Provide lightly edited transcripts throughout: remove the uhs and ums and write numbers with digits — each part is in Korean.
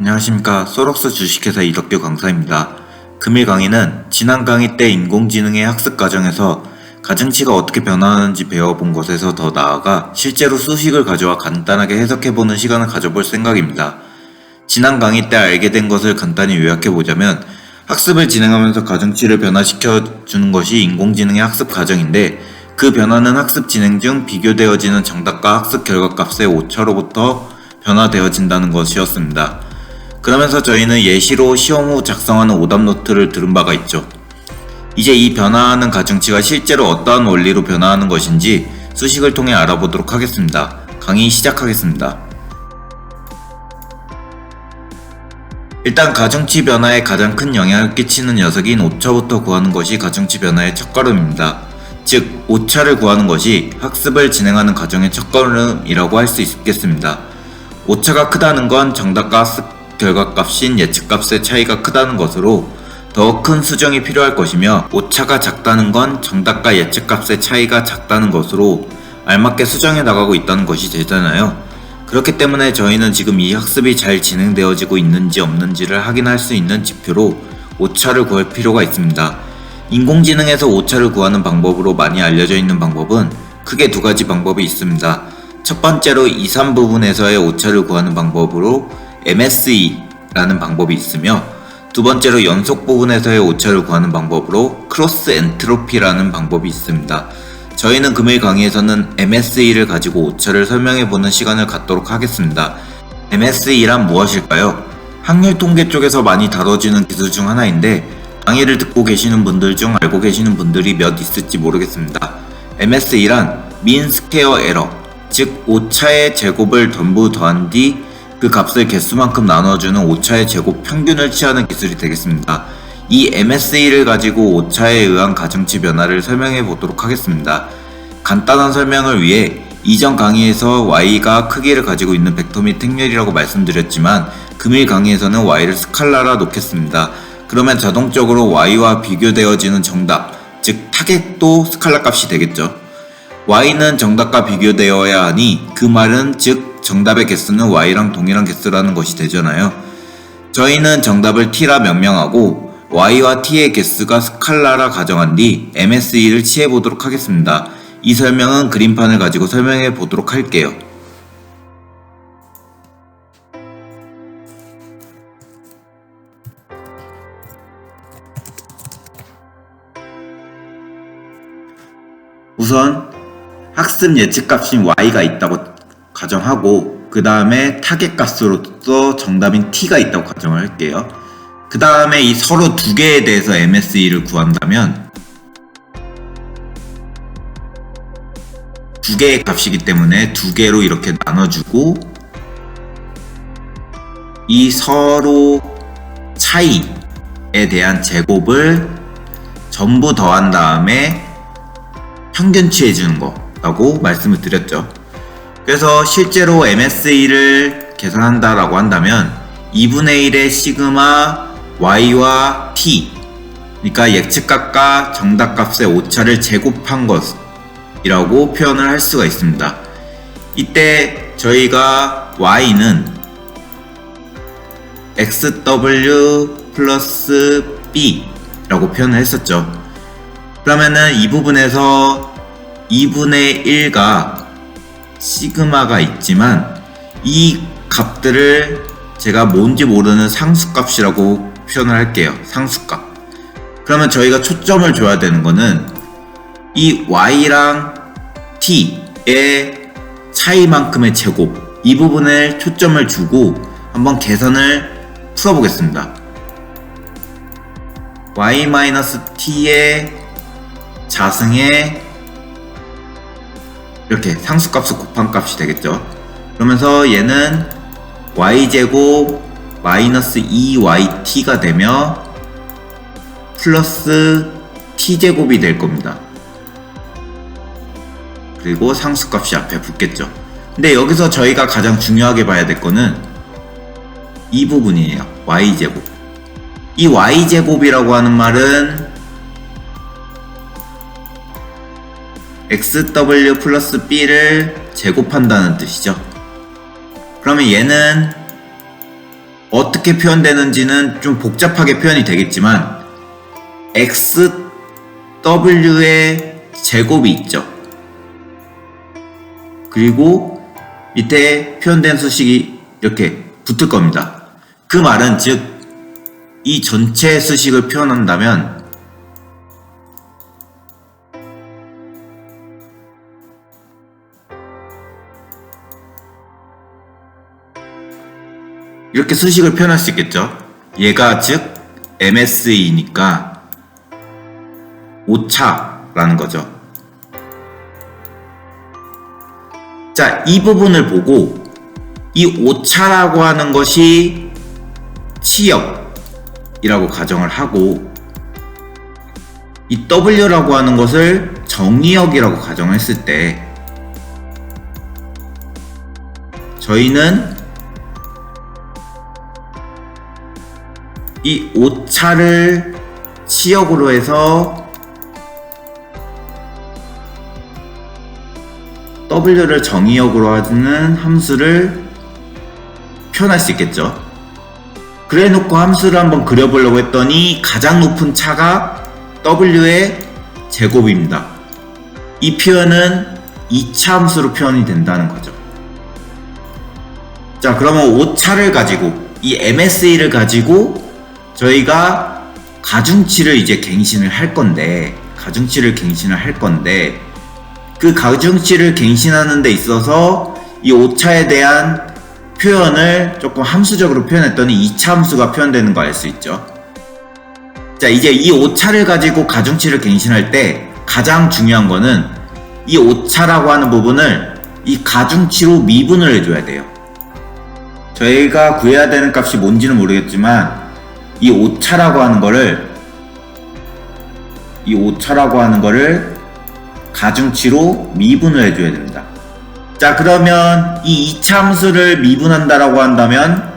안녕하십니까. 소록스 주식회사 이덕규 강사입니다. 금일 강의는 지난 강의 때 인공지능의 학습 과정에서 가중치가 어떻게 변화하는지 배워본 것에서 더 나아가 실제로 수식을 가져와 간단하게 해석해보는 시간을 가져볼 생각입니다. 지난 강의 때 알게 된 것을 간단히 요약해보자면 학습을 진행하면서 가중치를 변화시켜주는 것이 인공지능의 학습 과정인데 그 변화는 학습 진행 중 비교되어지는 정답과 학습 결과값의 오차로부터 변화되어진다는 것이었습니다. 그러면서 저희는 예시로 시험 후 작성하는 오답노트를 들은 바가 있죠. 이제 이 변화하는 가중치가 실제로 어떠한 원리로 변화하는 것인지 수식을 통해 알아보도록 하겠습니다. 강의 시작하겠습니다. 일단 가중치 변화에 가장 큰 영향을 끼치는 녀석인 오차부터 구하는 것이 가중치 변화의 첫걸음입니다. 즉, 오차를 구하는 것이 학습을 진행하는 과정의 첫걸음이라고 할 수 있겠습니다. 오차가 크다는 건 정답과 학습 결과값인 예측값의 차이가 크다는 것으로 더 큰 수정이 필요할 것이며, 오차가 작다는 건 정답과 예측값의 차이가 작다는 것으로 알맞게 수정해 나가고 있다는 것이 되잖아요. 그렇기 때문에 저희는 지금 이 학습이 잘 진행되어지고 있는지 없는지를 확인할 수 있는 지표로 오차를 구할 필요가 있습니다. 인공지능에서 오차를 구하는 방법으로 많이 알려져 있는 방법은 크게 두 가지 방법이 있습니다. 첫 번째로 2, 3 부분에서의 오차를 구하는 방법으로 MSE라는 방법이 있으며, 두 번째로 연속 부분에서의 오차를 구하는 방법으로 크로스 엔트로피라는 방법이 있습니다. 저희는 금일 강의에서는 MSE를 가지고 오차를 설명해보는 시간을 갖도록 하겠습니다. MSE란 무엇일까요? 확률 통계 쪽에서 많이 다뤄지는 기술 중 하나인데 강의를 듣고 계시는 분들 중 알고 계시는 분들이 몇 있을지 모르겠습니다. MSE란 mean square error, 즉 오차의 제곱을 전부 더한 뒤 그 값을 개수만큼 나눠주는 오차의 제곱 평균을 취하는 기술이 되겠습니다. 이 MSE를 가지고 오차에 의한 가중치 변화를 설명해 보도록 하겠습니다. 간단한 설명을 위해 이전 강의에서 y가 크기를 가지고 있는 벡터 및 행렬이라고 말씀드렸지만 금일 강의에서는 y를 스칼라라 놓겠습니다. 그러면 자동적으로 y와 비교되어지는 정답, 즉 타겟도 스칼라 값이 되겠죠. y는 정답과 비교되어야 하니 그 말은 즉 정답의 개수는 y랑 동일한 개수라는 것이 되잖아요. 저희는 정답을 t라 명명하고 y와 t의 개수가 스칼라라 가정한 뒤 MSE를 취해보도록 하겠습니다. 이 설명은 그림판을 가지고 설명해 보도록 할게요. 우선 학습 예측값인 y가 있다고 가정하고 그 다음에 타겟 값으로서 정답인 t가 있다고 가정을 할게요. 그 다음에 이 서로 두 개에 대해서 MSE를 구한다면 두 개의 값이기 때문에 두 개로 이렇게 나눠주고 이 서로 차이에 대한 제곱을 전부 더한 다음에 평균치 해주는 거라고 말씀을 드렸죠. 그래서 실제로 MSE를 계산한다라고 한다면 2분의 1의 시그마 y와 t, 그러니까 예측값과 정답값의 오차를 제곱한 것이라고 표현을 할 수가 있습니다. 이때 저희가 y는 xw 플러스 b 라고 표현을 했었죠. 그러면은 이 부분에서 2분의 1가 시그마가 있지만 이 값들을 제가 뭔지 모르는 상수값이라고 표현을 할게요. 상수값. 그러면 저희가 초점을 줘야 되는 거는 이 y랑 t의 차이만큼의 제곱, 이 부분에 초점을 주고 한번 계산을 풀어보겠습니다. y-t의 자승에 이렇게 상수값을 곱한 값이 되겠죠. 그러면서 얘는 y제곱 마이너스 2yt가 되며 플러스 t제곱이 될 겁니다. 그리고 상수값이 앞에 붙겠죠. 근데 여기서 저희가 가장 중요하게 봐야 될 거는 이 부분이에요. y제곱. 이 y제곱이라고 하는 말은 xw 플러스 b를 제곱한다는 뜻이죠. 그러면 얘는 어떻게 표현되는지는 좀 복잡하게 표현이 되겠지만 xw의 제곱이 있죠. 그리고 밑에 표현된 수식이 이렇게 붙을 겁니다. 그 말은 즉 이 전체 수식을 표현한다면 이렇게 수식을 표현할 수 있겠죠. 얘가 즉 MSE니까 오차라는 거죠. 자, 이 부분을 보고 이 오차라고 하는 것이 치역이라고 가정을 하고 이 W라고 하는 것을 정의역이라고 가정했을 때 저희는 이 오차를 치역으로 해서 W를 정의역으로 하는 함수를 표현할 수 있겠죠. 그래 놓고 함수를 한번 그려보려고 했더니 가장 높은 차가 W의 제곱입니다. 이 표현은 2차 함수로 표현이 된다는 거죠. 자, 그러면 오차를 가지고 이 MSE를 가지고 저희가 가중치를 이제 갱신을 할 건데 그 가중치를 갱신하는 데 있어서 이 오차에 대한 표현을 조금 함수적으로 표현했더니 2차 함수가 표현되는 거 알 수 있죠. 자, 이제 이 오차를 가지고 가중치를 갱신할 때 가장 중요한 거는 이 오차라고 하는 부분을 이 가중치로 미분을 해줘야 돼요. 저희가 구해야 되는 값이 뭔지는 모르겠지만 이 오차라고 하는 거를 가중치로 미분을 해줘야 됩니다. 자, 그러면 이 2차 함수를 미분한다라고 한다면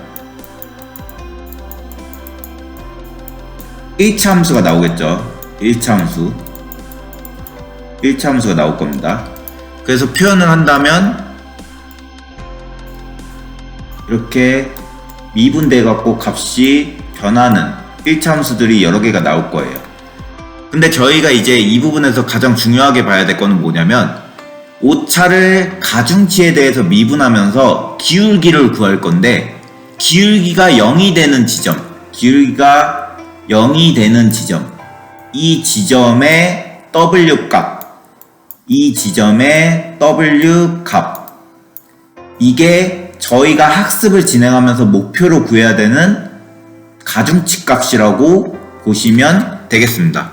1차 함수가 나오겠죠. 1차 함수가 나올 겁니다. 그래서 표현을 한다면 이렇게 미분돼 갖고 값이 변하는 1차 함수들이 여러 개가 나올 거예요. 근데 저희가 이제 이 부분에서 가장 중요하게 봐야 될 거는 뭐냐면 오차를 가중치에 대해서 미분하면서 기울기를 구할 건데 기울기가 0이 되는 지점 이 지점의 W 값 이게 저희가 학습을 진행하면서 목표로 구해야 되는 가중치 값이라고 보시면 되겠습니다.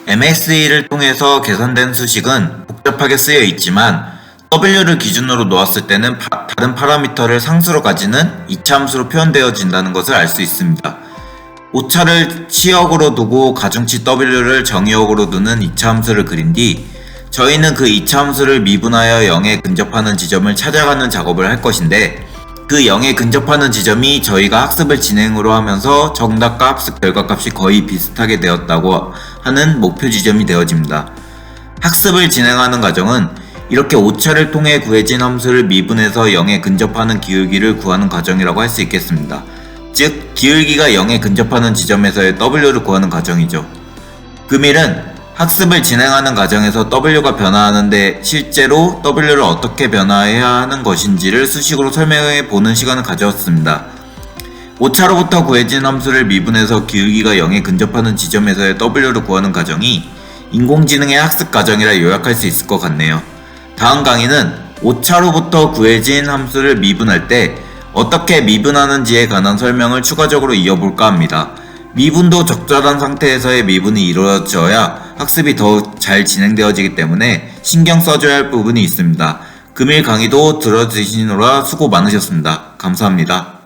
MSE를 통해서 계산된 수식은 복잡하게 쓰여 있지만 W를 기준으로 놓았을 때는 다른 파라미터를 상수로 가지는 2차 함수로 표현되어진다는 것을 알 수 있습니다. 오차를 치역으로 두고 가중치 W를 정의역으로 두는 2차 함수를 그린 뒤 저희는 그 2차 함수를 미분하여 0에 근접하는 지점을 찾아가는 작업을 할 것인데 그 0에 근접하는 지점이 저희가 학습을 진행으로 하면서 정답과 학습 결과값이 거의 비슷하게 되었다고 하는 목표 지점이 되어집니다. 학습을 진행하는 과정은 이렇게 오차를 통해 구해진 함수를 미분해서 0에 근접하는 기울기를 구하는 과정이라고 할 수 있겠습니다. 즉, 기울기가 0에 근접하는 지점에서의 W를 구하는 과정이죠. 금일은 학습을 진행하는 과정에서 W가 변화하는데 실제로 W를 어떻게 변화해야 하는 것인지를 수식으로 설명해 보는 시간을 가져왔습니다. 오차로부터 구해진 함수를 미분해서 기울기가 0에 근접하는 지점에서의 W를 구하는 과정이 인공지능의 학습 과정이라 요약할 수 있을 것 같네요. 다음 강의는 오차로부터 구해진 함수를 미분할 때 어떻게 미분하는지에 관한 설명을 추가적으로 이어볼까 합니다. 미분도 적절한 상태에서의 미분이 이루어져야 학습이 더 잘 진행되어지기 때문에 신경 써줘야 할 부분이 있습니다. 금일 강의도 들어주시느라 수고 많으셨습니다. 감사합니다.